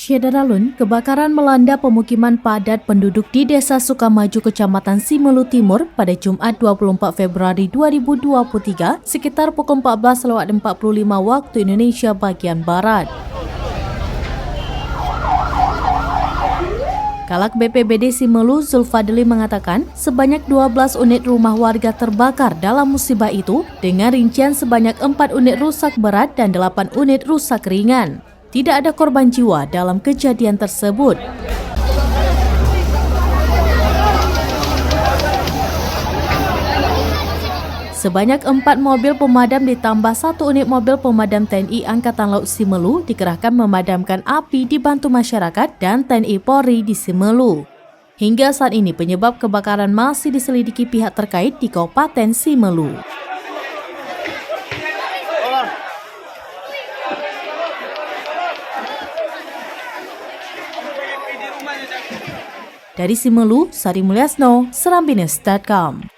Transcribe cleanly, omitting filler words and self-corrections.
Syederalun, kebakaran melanda pemukiman padat penduduk di Desa Sukamaju, Kecamatan Simelu Timur pada Jumat 24 Februari 2023 sekitar pukul 14.45 waktu Indonesia bagian Barat. Kalak BPBD Simelu, Zulfadli mengatakan sebanyak 12 unit rumah warga terbakar dalam musibah itu dengan rincian sebanyak 4 unit rusak berat dan 8 unit rusak ringan. Tidak ada korban jiwa dalam kejadian tersebut. Sebanyak 4 mobil pemadam ditambah 1 unit mobil pemadam TNI Angkatan Laut Simelu dikerahkan memadamkan api dibantu masyarakat dan TNI Polri di Simelu. Hingga saat ini penyebab kebakaran masih diselidiki pihak terkait di Kabupaten Simelu. Dari Simelu, Sari Mulyasno, Serambinews.com.